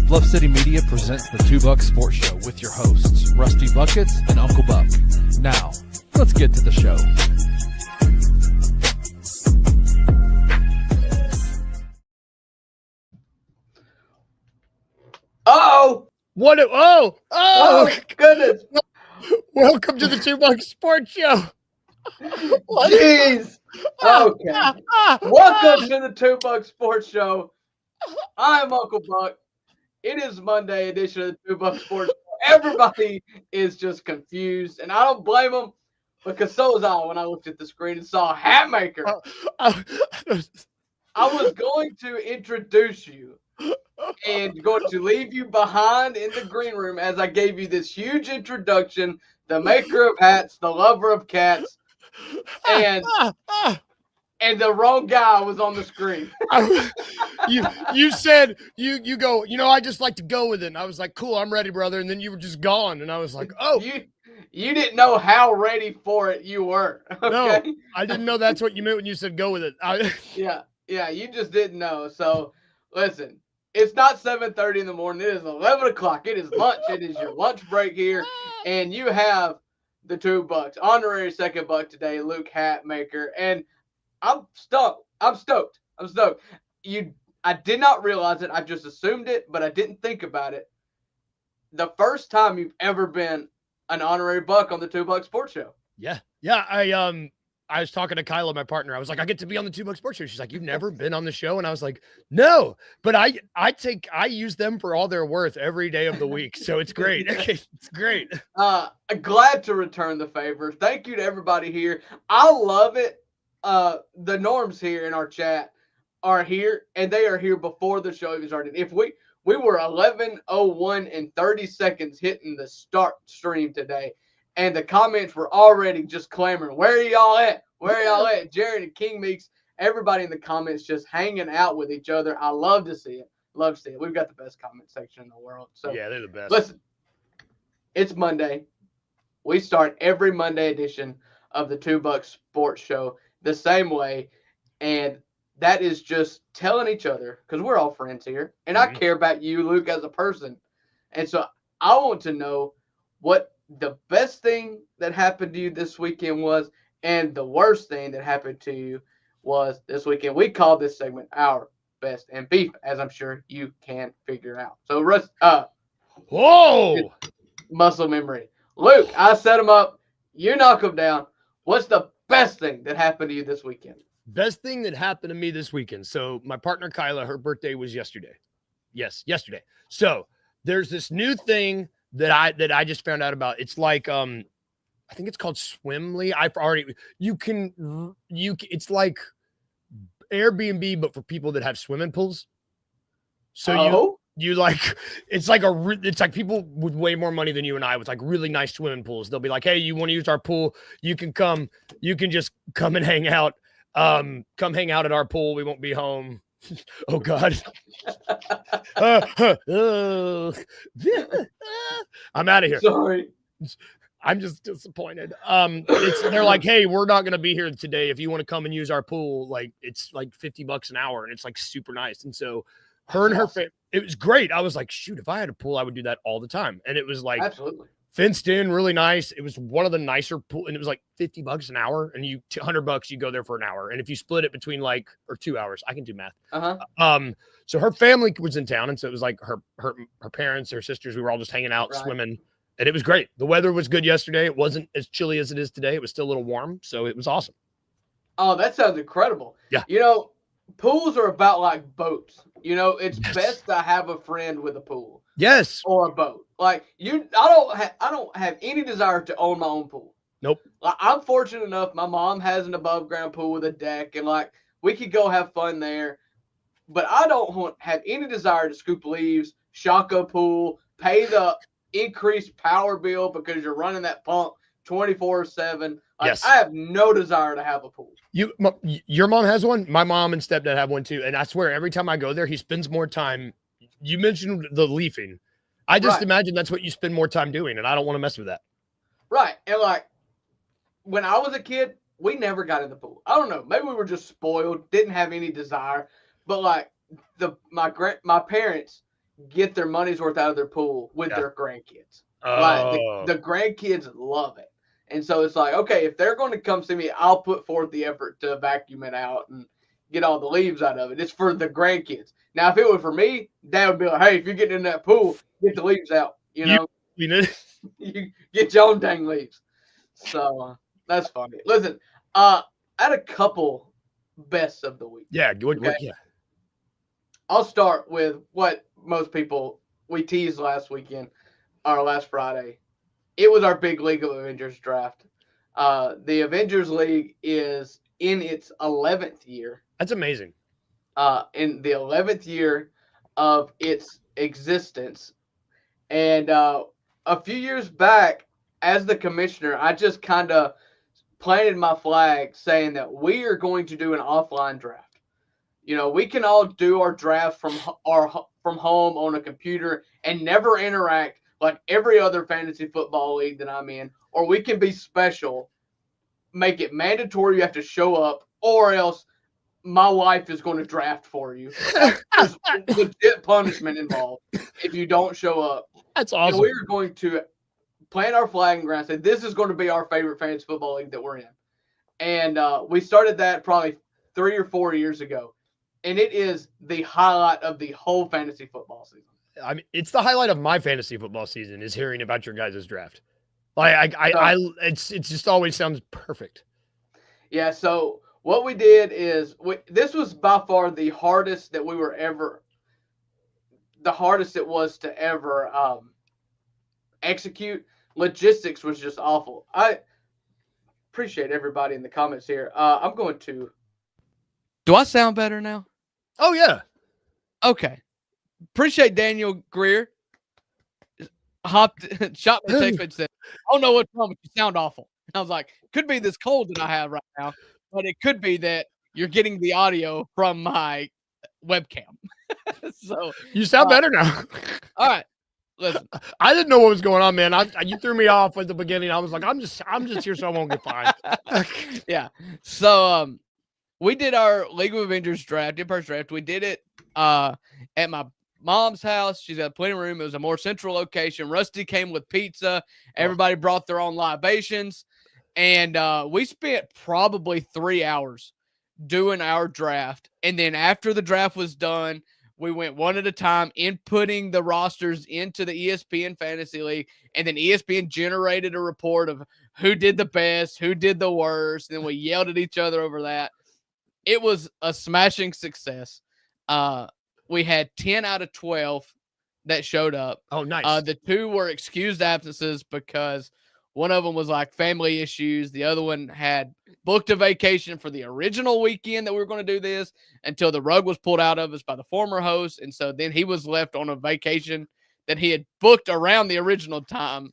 Bluff City Media presents the Two Buck Sports Show with your hosts, Rusty Buckets and Uncle Buck. Now, let's get to the show. Oh, goodness. Welcome to the Two Buck Sports Show. Jeez. Okay. Welcome to the Two Buck Sports Show. I'm Uncle Buck. It is Monday edition of the Two Buck Sports Show. Everybody is just confused, and I don't blame them because so was I when I looked at the screen and saw a hat maker. I was going to introduce you and going to leave you behind in the green room as I gave you this huge introduction, the maker of hats, the lover of cats, and the wrong guy was on the screen. You said you go, I just like to go with it. And I was like, cool, I'm ready, brother. And then you were just gone. And I was like, oh. You didn't know how ready for it you were. Okay? No, I didn't know that's what you meant when you said go with it. Yeah, you just didn't know. So, listen, it's not 7:30 in the morning. It is 11 o'clock. It is lunch. It is your lunch break here. And you have the Two Bucks. Honorary second buck today, Luke Hatmaker. And I'm stoked. I'm stoked. I did not realize it. I just assumed it, but I didn't think about it. The first time you've ever been an honorary buck on the Two Buck Sports Show. Yeah. I was talking to Kyla, my partner. I was like, I get to be on the Two Buck Sports Show. She's like, you've never been on the show? And I was like, no, but I use them for all they're worth every day of the week. So it's great. It's great. Glad to return the favor. Thank you to everybody here. I love it. The norms here in our chat are here, and they are here before the show even started. If we were 11:01 and 30 seconds hitting the start stream today, and the comments were already just clamoring, where are y'all at? Where are y'all at? Jared and King Meeks, everybody in the comments just hanging out with each other. I love to see it. Love to see it. We've got the best comment section in the world. So yeah, they're the best. Listen, it's Monday. We start every Monday edition of the Two Buck Sports Show the same way, and that is just telling each other, because we're all friends here, and I care about you, Luke, as a person. And so I want to know what the best thing that happened to you this weekend was, and the worst thing that happened to you was this weekend. We call this segment Our Best and Beef, as I'm sure you can figure out. So, Russ, whoa, muscle memory. Luke, I set him up. You knock him down. What's the best thing that happened to you this weekend? Best thing that happened to me this weekend. So my partner Kyla, her birthday was yesterday. Yes, yesterday. So there's this new thing that I just found out about. It's like I think it's called Swimly. It's like Airbnb, but for people that have swimming pools. So you like, it's like people with way more money than you and I with like really nice swimming pools. They'll be like, hey, you want to use our pool? You can just come and hang out. Come hang out at our pool. We won't be home. Oh God. I'm out of here. Sorry. I'm just disappointed. They're like, hey, we're not going to be here today. If you want to come and use our pool, like it's like $50 an hour and it's like super nice. And so her and her family, it was great. I was like, shoot, if I had a pool, I would do that all the time. And it was like, absolutely fenced in, really nice. It was one of the nicer pool, and it was like $50 an hour, and $100 you go there for an hour. And if you split it between 2 hours, I can do math. So her family was in town, and so it was like her parents, her sisters. We were all just hanging out, swimming, and it was great. The weather was good yesterday. It wasn't as chilly as it is today. It was still a little warm, so it was awesome. Oh, that sounds incredible. Yeah. Pools are about like boats. It's best to have a friend with a pool. Yes. Or a boat. Like I don't have any desire to own my own pool. Nope. Like, I'm fortunate enough. My mom has an above ground pool with a deck, and like we could go have fun there. But I don't have any desire to scoop leaves, shock a pool, pay the increased power bill because you're running that pump 24/7. Yes. I have no desire to have a pool. Your mom has one. My mom and stepdad have one too. And I swear, every time I go there, he spends more time. You mentioned the leafing. I just imagine that's what you spend more time doing, and I don't want to mess with that. Right. And like when I was a kid, we never got in the pool. I don't know. Maybe we were just spoiled, didn't have any desire. But like my parents get their money's worth out of their pool with their grandkids. Oh. Like the grandkids love it. And so it's like, okay, if they're going to come see me, I'll put forth the effort to vacuum it out and get all the leaves out of it. It's for the grandkids. Now, if it was for me, Dad would be like, hey, if you're getting in that pool, get the leaves out. You get your own dang leaves. So that's funny. Listen, I had a couple bests of the week. Yeah, good. Okay? Yeah. I'll start with what most people we teased last weekend or last Friday. It was our big League of Avengers draft. The Avengers League is in its 11th year. That's amazing. In the 11th year of its existence. And a few years back, as the commissioner, I just kind of planted my flag saying that we are going to do an offline draft. You know, we can all do our draft from home on a computer and never interact like every other fantasy football league that I'm in, or we can be special, make it mandatory you have to show up, or else my wife is going to draft for you. There's legit punishment involved if you don't show up. That's awesome. And we're going to plant our flag in ground, say this is going to be our favorite fantasy football league that we're in. And we started that probably 3 or 4 years ago. And it is the highlight of the whole fantasy football season. I mean, it's the highlight of my fantasy football season is hearing about your guys' draft. Like, it just always sounds perfect. Yeah. So what we did is this was by far the hardest it was to ever execute. Logistics was just awful. I appreciate everybody in the comments here. I'm going to. Do I sound better now? Oh, yeah. Okay. Appreciate Daniel Greer. Shot me a text and said, I don't know what's wrong, but you sound awful. And I was like, could be this cold that I have right now, but it could be that you're getting the audio from my webcam. So you sound better now. All right. Listen, I didn't know what was going on, man. You threw me off at the beginning. I was like, I'm just here so I won't get fined. Yeah. So we did our League of Avengers draft, in-person draft. We did it at my mom's house. She's got a plenty of room. It was a more central location. Rusty came with pizza. Everybody brought their own libations. And we spent probably 3 hours doing our draft. And then after the draft was done, we went one at a time, inputting the rosters into the ESPN Fantasy League. And then ESPN generated a report of who did the best, who did the worst. And then we yelled at each other over that. It was a smashing success. We had 10 out of 12 that showed up. Oh, nice. The 2 were excused absences because one of them was like family issues. The other one had booked a vacation for the original weekend that we were going to do this until the rug was pulled out of us by the former host. And so then he was left on a vacation that he had booked around the original time.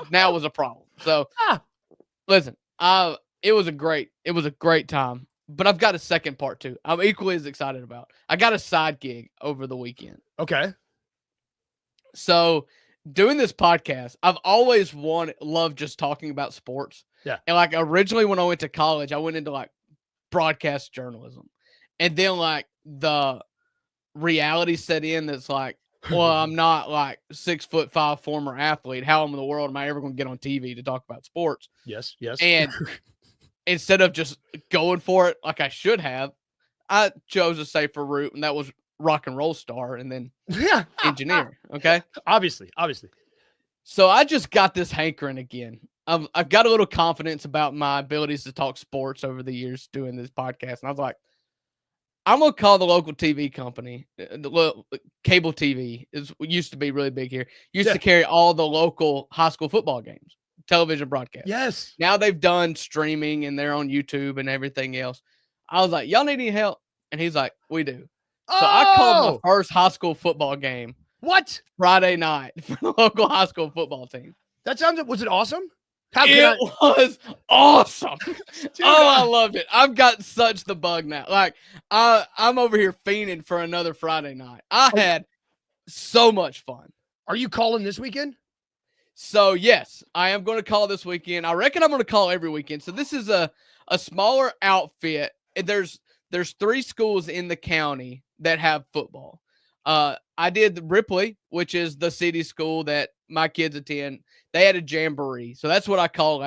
Now was a problem. So listen, it was a great time. But I've got a second part too. I'm equally as excited about. I got a side gig over the weekend. Okay. So doing this podcast, I've always loved just talking about sports. Yeah. And like originally when I went to college, I went into like broadcast journalism. And then like the reality set in that's like, well, I'm not like 6'5" former athlete. How in the world am I ever going to get on TV to talk about sports? Yes. And instead of just going for it like I should have, I chose a safer route, and that was rock and roll star and then engineer. Okay. Obviously. So I just got this hankering again. I've got a little confidence about my abilities to talk sports over the years doing this podcast. And I was like, I'm going to call the local TV company. Cable TV used to be really big here. Used to carry all the local high school football games, television broadcast. Yes. Now they've done streaming and they're on YouTube and everything else. I was like, y'all need any help? And he's like, we do. So I called my first high school football game. What? Friday night for the local high school football team. Was it awesome? It was awesome. Dude, I loved it. I've got such the bug now. Like I'm over here fiending for another Friday night. I had so much fun. Are you calling this weekend? So yes, I am going to call this weekend. I reckon I'm going to call every weekend. So this is a smaller outfit. There's 3 schools in the county that have football. I did Ripley, which is the city school that my kids attend. They had a jamboree, so that's what I called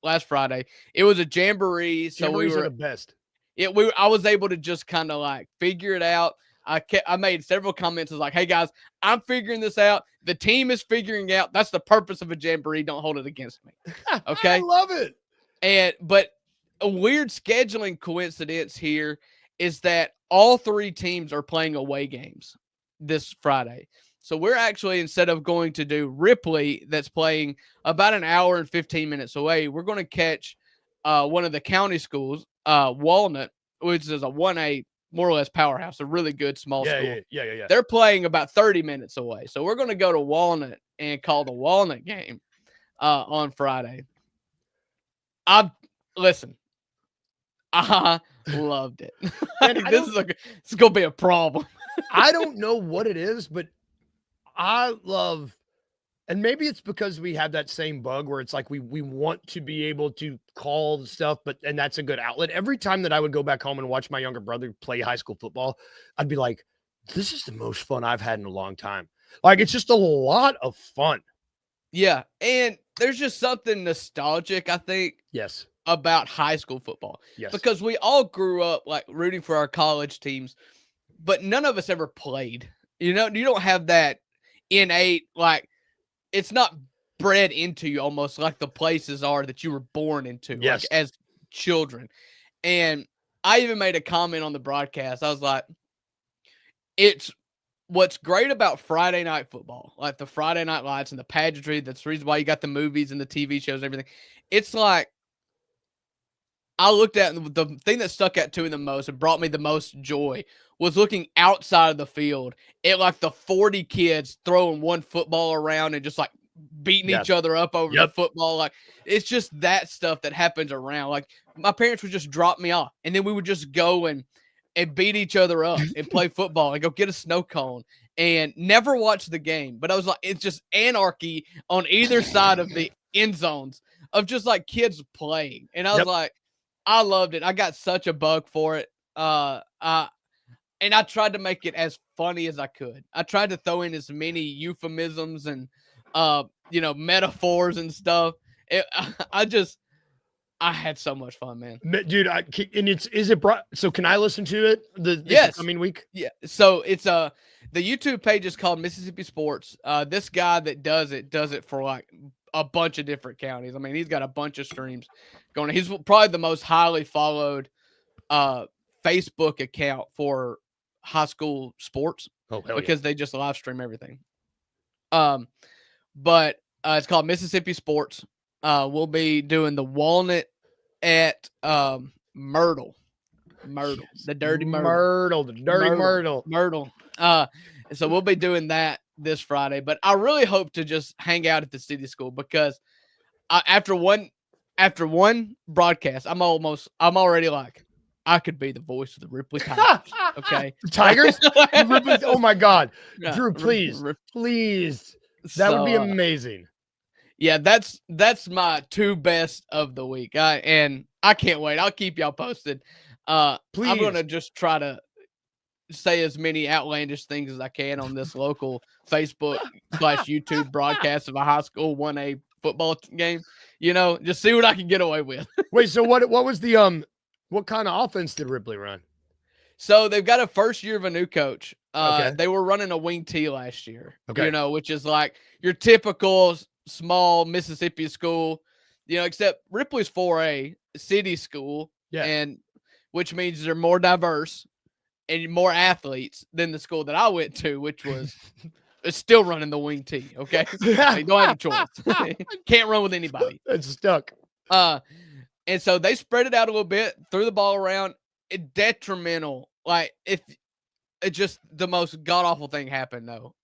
last Friday. It was a jamboree, so Jamborees are the best. I was able to just kind of like figure it out. I made several comments. I was like, hey guys, I'm figuring this out. The team is figuring out. That's the purpose of a jamboree. Don't hold it against me. Okay. I love it. But a weird scheduling coincidence here is that all three teams are playing away games this Friday. So we're actually, instead of going to do Ripley, that's playing about an hour and 15 minutes away, we're going to catch one of the county schools, Walnut, which is a 1A, more or less powerhouse, a really good small school. Yeah. They're playing about 30 minutes away. So we're going to go to Walnut and call the Walnut game on Friday. Listen, I loved it. This is going to be a problem. I don't know what it is, but I love, and maybe it's because we have that same bug where it's like we want to be able to call the stuff, and that's a good outlet. Every time that I would go back home and watch my younger brother play high school football, I'd be like, this is the most fun I've had in a long time. Like, it's just a lot of fun. Yeah, and there's just something nostalgic, I think. Yes. About high school football. Yes. Because we all grew up like rooting for our college teams, but none of us ever played. You know, you don't have that innate, like, it's not bred into you almost like the places are that you were born into, yes, like, as children. And I even made a comment on the broadcast. I was like, it's what's great about Friday night football, like the Friday night lights and the pageantry. That's the reason why you got the movies and the TV shows and everything. It's like, I looked at the thing that stuck out to me the most and brought me the most joy was looking outside of the field at like the 40 kids throwing one football around and just like beating each other up over the football. Like, it's just that stuff that happens around. Like, my parents would just drop me off and then we would just go and beat each other up and play football and go get a snow cone and never watch the game. But I was like, it's just anarchy on either side of the end zones of just like kids playing. And I was like, I loved it. I got such a bug for it. And I tried to make it as funny as I could. I tried to throw in as many euphemisms and, metaphors and stuff. I had so much fun, man. Dude, so can I listen to it this coming week? Yeah. So it's the YouTube page is called Mississippi Sports. This guy that does it for like a bunch of different counties. I mean, he's got a bunch of streams going. He's probably the most highly followed Facebook account for high school sports because they just live stream everything. But it's called Mississippi Sports. We'll be doing the Walnut at Myrtle, the dirty Myrtle. So we'll be doing that this Friday. But I really hope to just hang out at the city school because after one broadcast, I'm already like, I could be the voice of the Ripley Tigers. Okay, Tigers. Oh my God, Drew, please. That would be amazing. Yeah, that's my two best of the week. And I can't wait. I'll keep y'all posted. I'm gonna just try to say as many outlandish things as I can on this local Facebook / YouTube broadcast of a high school 1A football game. Just see what I can get away with. Wait, so what was the what kind of offense did Ripley run? So they've got a first year of a new coach. They were running a wing T last year. Okay. Which is like your typical small Mississippi school, except Ripley's 4A city school, and which means they're more diverse and more athletes than the school that I went to, which was it's still running the wing T. Okay, they don't have a choice. Can't run with anybody. It's stuck. And so they spread it out a little bit, threw the ball around. Detrimental, like if it just the most god awful thing happened though.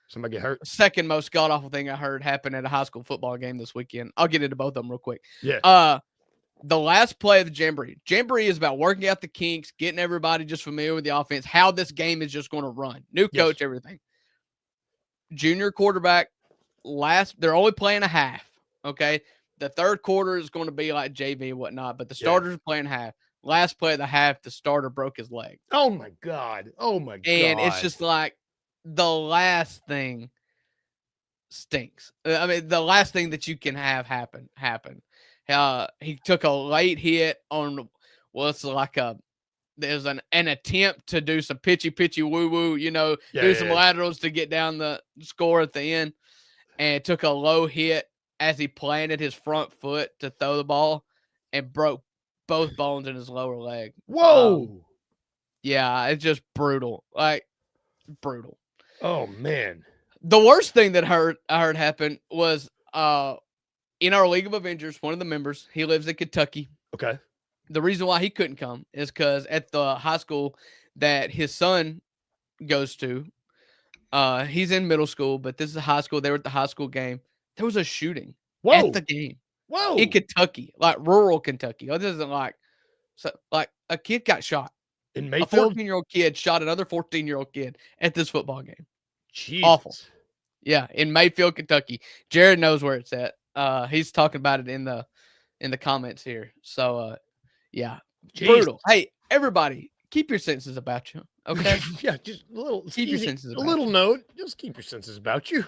Somebody get hurt. Second most god awful thing I heard happened at a high school football game this weekend. I'll get into both of them real quick. Yeah. The last play of the jamboree. Jamboree is about working out the kinks, getting everybody just familiar with the offense, how this game is just going to run. New coach, everything. Junior quarterback. They're only playing a half. Okay. The third quarter is going to be like JV and whatnot, but the starters are playing half. last play of the half, the starter broke his leg. Oh my God. And it's just like the last thing stinks. I mean, the last thing that you can have happen. He took a late hit on what's like there's an attempt to do some pitchy woo woo, do some laterals to get down the score at the end, and took a low hit as he planted his front foot to throw the ball and broke both bones in his lower leg. Whoa. Yeah, it's just brutal. Like brutal. Oh man. The worst thing that I heard happen was in our League of Avengers, one of the members, he lives in Kentucky. Okay. The reason why he couldn't come is because at the high school that his son goes to, he's in middle school, but this is a high school. They were at the high school game. There was a shooting at the game. Whoa. In Kentucky, like rural Kentucky. It isn't like a kid got shot. In Mayfield? A 14-year-old kid shot another 14-year-old kid at this football game. Jesus. Awful. Yeah, in Mayfield, Kentucky. Jared knows where it's at. He's talking about it in the comments here. So yeah, brutal. Hey, everybody, keep your senses about you. Okay. Yeah, just a little. Keep your senses. A little note. Just keep your senses about you.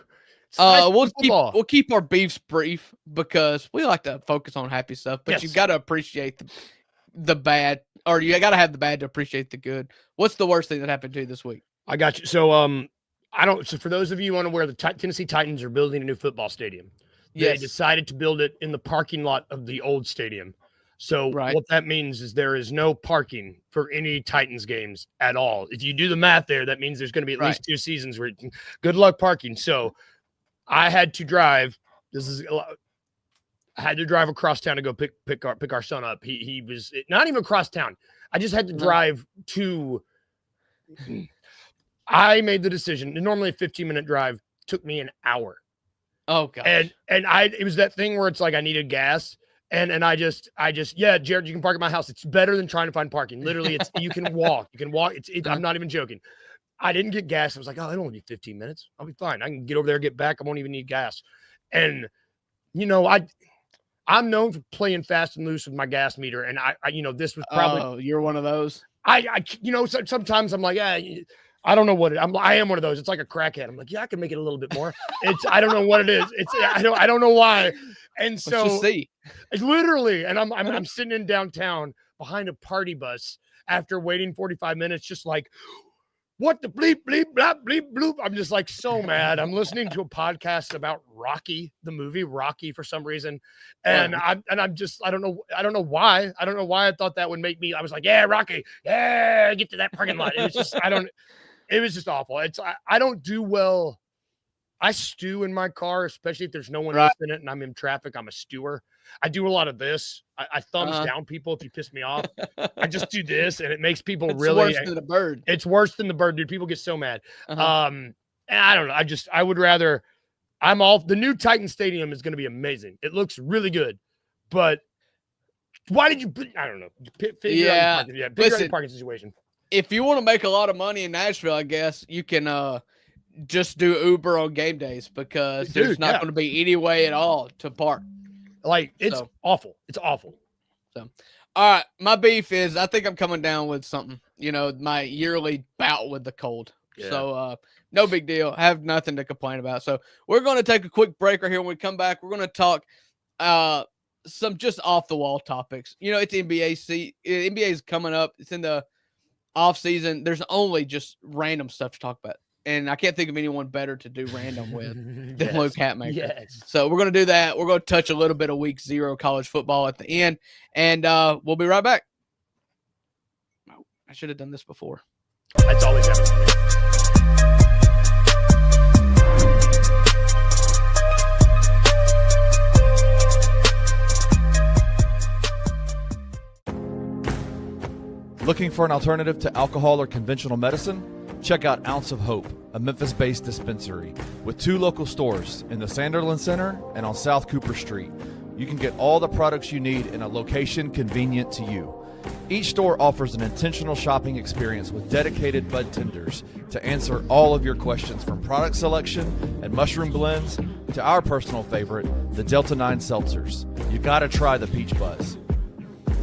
We'll keep our beefs brief because we like to focus on happy stuff, but you got to appreciate the bad, or you got to have the bad to appreciate the good. What's the worst thing that happened to you this week? I got you. So So for those of you unaware, the Tennessee Titans are building a new football stadium. They decided to build it in the parking lot of the old stadium. So what that means is there is no parking for any Titans games at all. If you do the math there, that means there's going to be at least 2 seasons where good luck parking. So I had to drive. I had to drive across town to go pick our son up. He was not even across town. I just had to drive to. I made the decision. Normally a 15-minute drive took me an hour. Oh gosh. And it was that thing where it's like I needed gas. And I just, Jared, you can park at my house. It's better than trying to find parking. Literally, you can walk. I'm not even joking. I didn't get gas. I was like, it'll only be 15 minutes. I'll be fine. I can get over there, get back. I won't even need gas. And, I'm known for playing fast and loose with my gas meter. And I this was probably. Oh, you're one of those. Sometimes I'm like, I don't know what I am one of those. It's like a crackhead. I'm like, I can make it a little bit more. I don't know what it is. I don't know why. And so let's just see. Literally, and I'm sitting in downtown behind a party bus after waiting 45 minutes, just like, what the bleep, bleep, blap, bleep, bloop. I'm just like so mad. I'm listening to a podcast about Rocky, the movie Rocky, for some reason. And I don't know why. I don't know why I thought that would make me. I was like, yeah, Rocky. Yeah, get to that parking lot. It was just, it was just awful. I don't do well. I stew in my car, especially if there's no one else in it and I'm in traffic. I'm a stewer. I do a lot I thumbs down people if you piss me off. I just do this and it makes people really. It's worse than the bird. It's worse than the bird, dude. People get so mad. And I don't know. I would rather. The new Titan Stadium is going to be amazing. It looks really good, but why did you? I don't know. Figure out the parking situation. If you want to make a lot of money in Nashville, I guess you can just do Uber on game days because there's not going to be any way at all to park. Like, it's awful. It's awful. So, all right. My beef is I think I'm coming down with something, my yearly bout with the cold. Yeah. So, no big deal. I have nothing to complain about. So, we're going to take a quick break right here. When we come back, we're going to talk some just off the wall topics. It's NBA. NBA is coming up. It's in the off season. There's only just random stuff to talk about. And I can't think of anyone better to do random with than Luke Hatmaker. Yes. So we're going to do that. We're going to touch a little bit of week 0 college football at the end. And we'll be right back. Oh, I should have done this before. That's always happening to me. Looking for an alternative to alcohol or conventional medicine? Check out Ounce of Hope, a Memphis-based dispensary with 2 local stores in the Sanderland Center and on South Cooper Street. You can get all the products you need in a location convenient to you. Each store offers an intentional shopping experience with dedicated bud tenders to answer all of your questions, from product selection and mushroom blends to our personal favorite, the Delta 9 seltzers. You gotta try the Peach Buzz.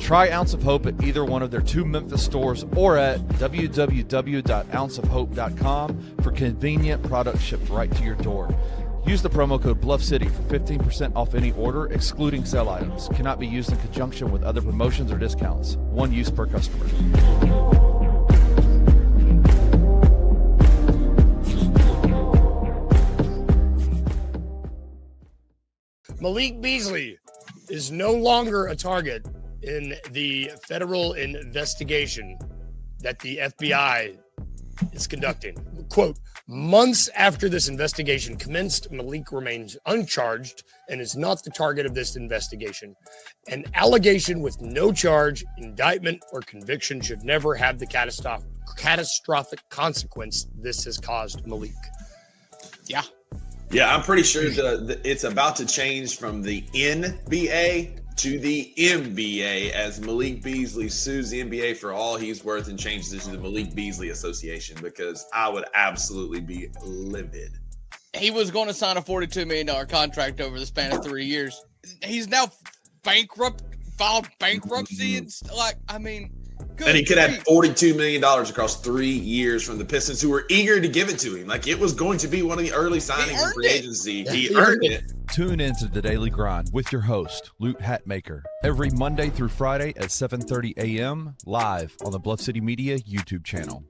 Try Ounce of Hope at either one of their 2 Memphis stores or at www.ounceofhope.com for convenient products shipped right to your door. Use the promo code Bluff City for 15% off any order, excluding sale items. Cannot be used in conjunction with other promotions or discounts. One use per customer. Malik Beasley is no longer a target in the federal investigation that the FBI is conducting. Quote, months after this investigation commenced, Malik remains uncharged and is not the target of this investigation. An allegation with no charge, indictment, or conviction should never have the catastrophic consequence this has caused Malik. Yeah. Yeah, I'm pretty sure it's about to change from the NBA to the MBA as Malik Beasley sues the NBA for all he's worth and changes it to the Malik Beasley Association, because I would absolutely be livid. He was going to sign a $42 million contract over the span of 3 years. He's now filed bankruptcy. It's like, I mean, good. And he could have $42 million across 3 years from the Pistons, who were eager to give it to him. Like, it was going to be one of the early signings in free agency. He earned it. Tune into The Daily Grind with your host, Luke Hatmaker, every Monday through Friday at 7:30 a.m. live on the Bluff City Media YouTube channel.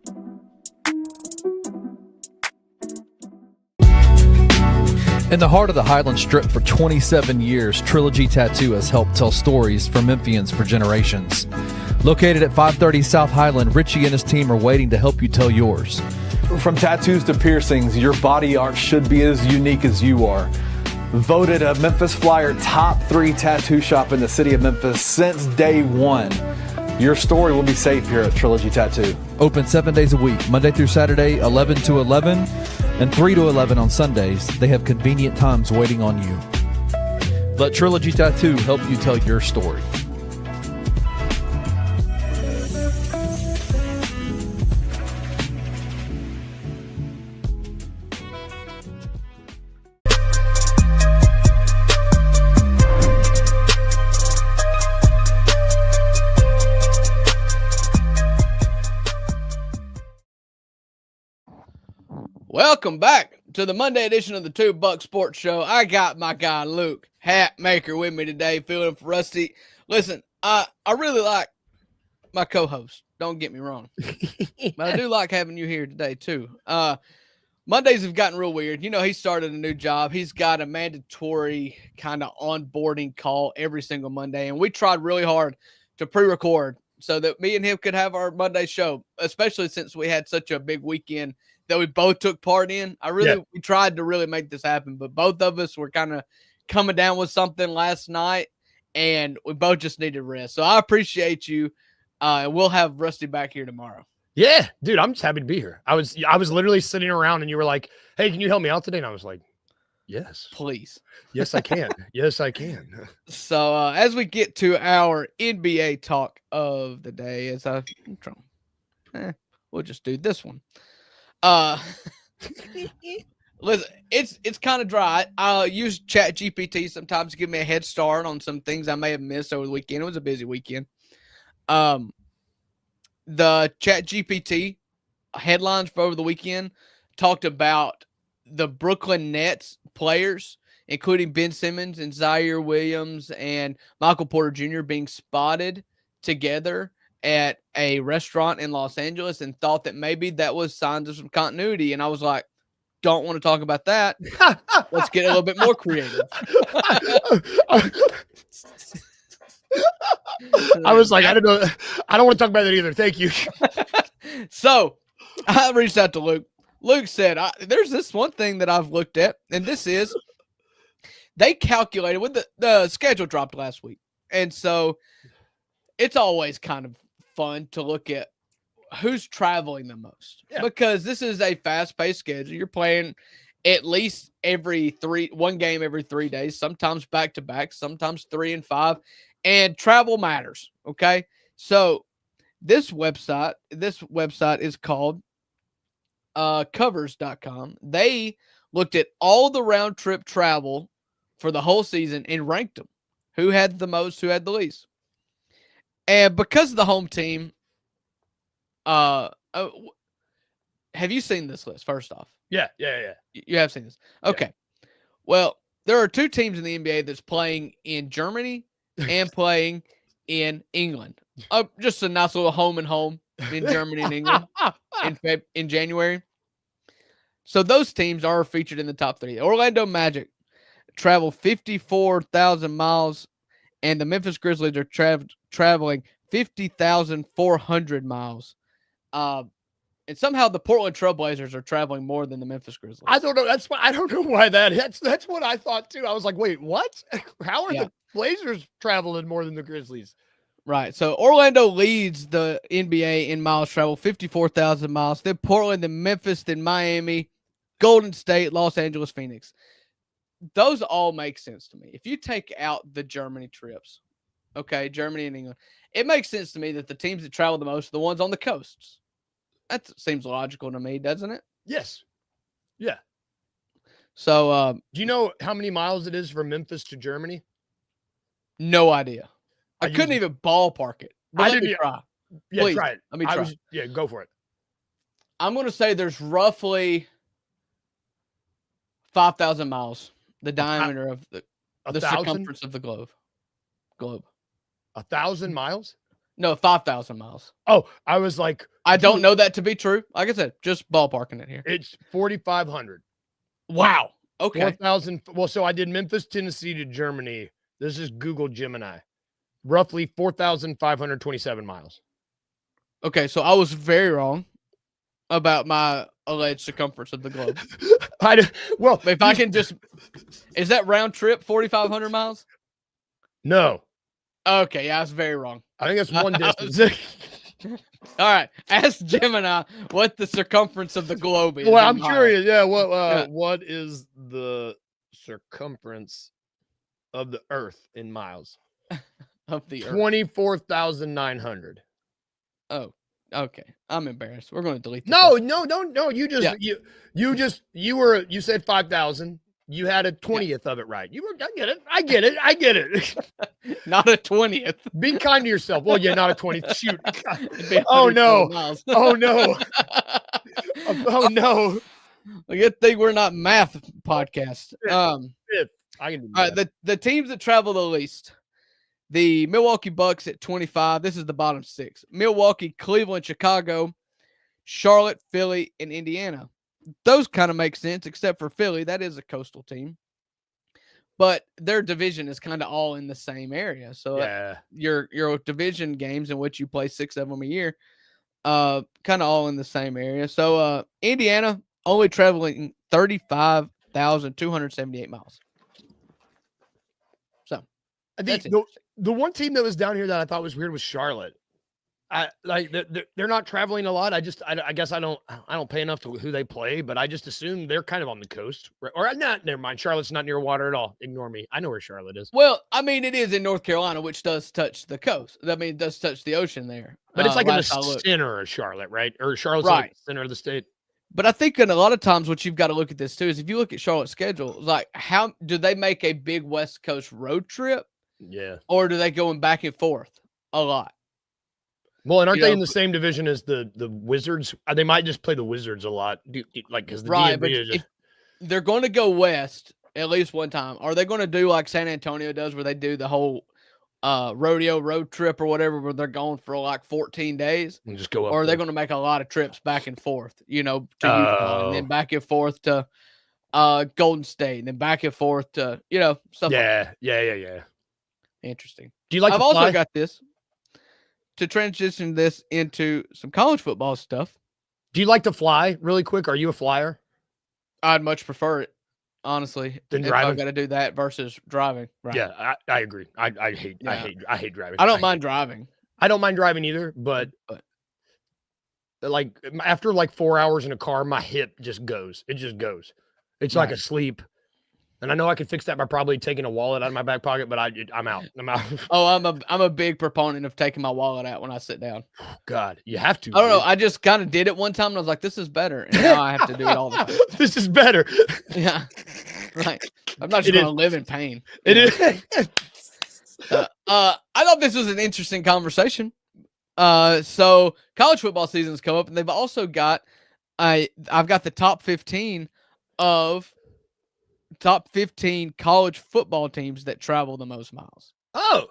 In the heart of the Highland Strip for 27 years, Trilogy Tattoo has helped tell stories for Memphians for generations. Located at 530 South Highland, Richie and his team are waiting to help you tell yours. From tattoos to piercings, your body art should be as unique as you are. Voted a Memphis Flyer top 3 tattoo shop in the city of Memphis since day one. Your story will be safe here at Trilogy Tattoo. Open 7 days a week, Monday through Saturday, 11 to 11, and 3 to 11 on Sundays. They have convenient times waiting on you. Let Trilogy Tattoo help you tell your story. Welcome back to the Monday edition of the Two Buck Sports Show. I got my guy Luke Hatmaker with me today, filling for Rusty. Listen, I really like my co-host. Don't get me wrong, but I do like having you here today too. Mondays have gotten real weird. You know, he started a new job. He's got a mandatory kind of onboarding call every single Monday, and we tried really hard to pre-record so that me and him could have our Monday show, especially since we had such a big weekend that we both took part in. We tried to really make this happen, but both of us were kind of coming down with something last night, and we both just needed rest. So I appreciate you. We'll have Rusty back here tomorrow. Yeah, dude, I'm just happy to be here. I was literally sitting around and you were like, hey, can you help me out today? And I was like, yes, please. Yes, I can. Yes, I can. So as we get to our NBA talk of the day, we'll just do this one. Listen, it's kind of dry. I'll use Chat GPT sometimes to give me a head start on some things I may have missed over the weekend. It was a busy weekend. The Chat GPT headlines for over the weekend talked about the Brooklyn Nets players, including Ben Simmons and Zaire Williams and Michael Porter Jr. being spotted together at a restaurant in Los Angeles, and thought that maybe that was signs of some continuity. And I was like, don't want to talk about that. Let's get a little bit more creative. I was like, I don't know. I don't want to talk about that either. Thank you. So I reached out to Luke. Luke said, there's this one thing that I've looked at, and this is they calculated with the schedule dropped last week. And so it's always kind of fun to look at who's traveling the most, because this is a fast-paced schedule. You're playing at least one game every 3 days, sometimes back-to-back, sometimes 3 and 5, and travel matters, okay? So this website is called covers.com. They looked at all the round-trip travel for the whole season and ranked them. Who had the most, who had the least. And because of the home team, have you seen this list? First off, Yeah. you have seen this. Okay. Well, there are 2 teams in the NBA that's playing in Germany and playing in England. Just a nice little home and home in Germany and England in January. So those teams are featured in the top 3. Orlando Magic travel 54,000 miles, and the Memphis Grizzlies are traveling 50,400 miles. And somehow the Portland Trailblazers are traveling more than the Memphis Grizzlies. I don't know. I don't know why that's what I thought too. I was like, wait, what? How are the Blazers traveling more than the Grizzlies? Right. So Orlando leads the NBA in miles travel, 54,000 miles. Then Portland, then Memphis, then Miami, Golden State, Los Angeles, Phoenix. Those all make sense to me. If you take out the Germany trips, okay, Germany and England, it makes sense to me that the teams that travel the most are the ones on the coasts. That seems logical to me, doesn't it? Yes. Yeah. So, do you know how many miles it is from Memphis to Germany? No idea. I couldn't even ballpark it. But let me try. Yeah, Please, try it. Let me try. Yeah, go for it. I'm going to say there's roughly 5,000 miles, the diameter of the circumference of the globe. 1,000 miles? No, 5,000 miles. Oh, I was like, I don't know that to be true. Like I said, just ballparking it here. It's 4,500. Wow. Okay. 4,000. Well, so I did Memphis, Tennessee to Germany. This is Google Gemini. Roughly 4,527 miles. Okay, so I was very wrong about my alleged circumference of the globe. If I can just, is that round trip 4,500 miles? No. Okay, yeah, I was very wrong. I think that's one distance. All right, ask Gemini what the circumference of the globe is. Well, I'm curious. Yeah, what is the circumference of the Earth in miles? Of the Earth. 24,900. Oh, okay. I'm embarrassed. We're going to delete this. No. You just you said 5,000. You had a 20th of it right. I get it. Not a 20th. Be kind to yourself. Well, yeah, not a 20th. Shoot. Oh no. Oh no. Oh no. A good thing we're not math podcast. I can do all right, the teams that travel the least. The Milwaukee Bucks at 25. This is the bottom 6. Milwaukee, Cleveland, Chicago, Charlotte, Philly, and Indiana. Those kind of make sense, except for Philly. That is a coastal team. But their division is kind of all in the same area. So your division games in which you play 6 of them a year, kind of all in the same area. So Indiana only traveling 35,278 miles. So the one team that was down here that I thought was weird was Charlotte. They're not traveling a lot. I guess I don't pay enough to who they play, but I just assume they're kind of on the coast. Or not. Never mind. Charlotte's not near water at all. Ignore me. I know where Charlotte is. Well, I mean, it is in North Carolina, which does touch the coast. I mean, it does touch the ocean there. But it's like in the center of Charlotte, right? Or Charlotte's like the center of the state. But I think in a lot of times what you've got to look at this too is if you look at Charlotte's schedule, like how do they make a big West Coast road trip? Yeah. Or do they going back and forth a lot? Well, and aren't they in the same division as the Wizards? They might just play the Wizards a lot, like because the DMV is just... they're going to go west at least one time. Are they going to do like San Antonio does, where they do the whole rodeo road trip or whatever, where they're going for like 14 days? And just go up. Or are they going to make a lot of trips back and forth? To Utah, and then back and forth to Golden State, and then back and forth to stuff. Yeah. Interesting. Do you like? I've also got this to transition this into some college football stuff. Do you like to fly really quick? Are you a flyer? I'd much prefer it, honestly. Than driving. I've got to do that versus driving. Right. Yeah, I agree. I hate driving. I don't mind driving. I don't mind driving either, but like after like 4 hours in a car, my hip just goes. It just goes. It's like a sleep. And I know I could fix that by probably taking a wallet out of my back pocket, but I'm out. Oh, I'm a big proponent of taking my wallet out when I sit down. God, you have to. I don't know. I just kind of did it one time, and I was like, "This is better." And now I have to do it all the time. This is better. Yeah, right. I'm not just going to live in pain. It is. I thought this was an interesting conversation. So college football season's come up, and they've also got I've got the top 15 college football teams that travel the most miles. Oh,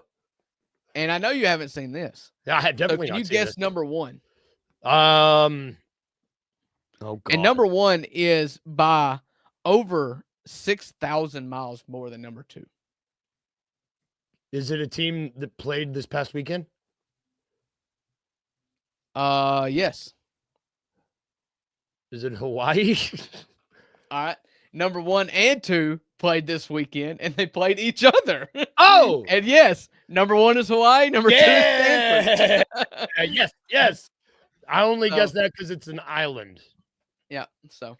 and I know you haven't seen this. yeah, I have definitely. So can not you seen guess this. number one? Oh God. And number one is by over 6,000 miles more than number two. Is it a team that played this past weekend? Yes. Is it Hawaii? All right. Number one and two played this weekend, and they played each other. Oh, And yes, number one is Hawaii. Number two is Stanford. yes. I only So- guessed that because it's an island. Yeah. So,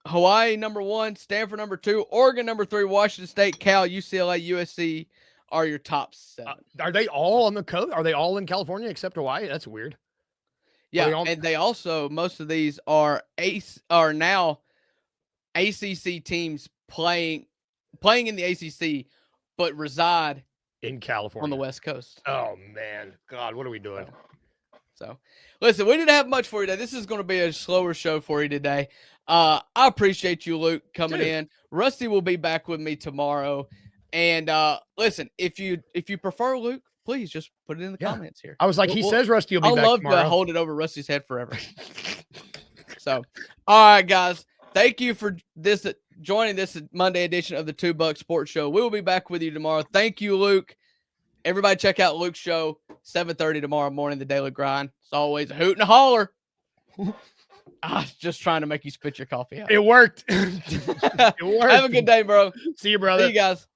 Hawaii number one, Stanford number two, Oregon number three, Washington State, Cal, UCLA, USC are your top seven. Are they all on the coast? Are they all in California except Hawaii? That's weird. Yeah, they all- and they also most of these are now ACC teams playing in the ACC, but reside In California. on the West Coast. Oh man, God, what are we doing? So, listen, we didn't have much for you today. This is going to be a slower show for you today. I appreciate you, Luke, coming in. Rusty will be back with me tomorrow. And listen, if you prefer Luke, please just put it in the comments here. I was like, he says Rusty will be I'll back love tomorrow. to hold it over Rusty's head forever. So, all right, guys. Thank you for joining this Monday edition of the $2 Sports Show. We will be back with you tomorrow. Thank you, Luke. Everybody check out Luke's show, 7:30 tomorrow morning, The Daily Grind. It's always a hoot and a holler. I was just trying to make you spit your coffee out. It worked. It worked. Have a good day, bro. See you, brother. See you guys.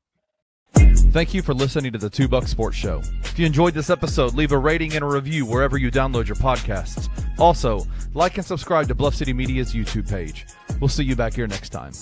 Thank you for listening to the $2 Sports Show. If you enjoyed this episode, leave a rating and a review wherever you download your podcasts. Also, like and subscribe to Bluff City Media's YouTube page. We'll see you back here next time.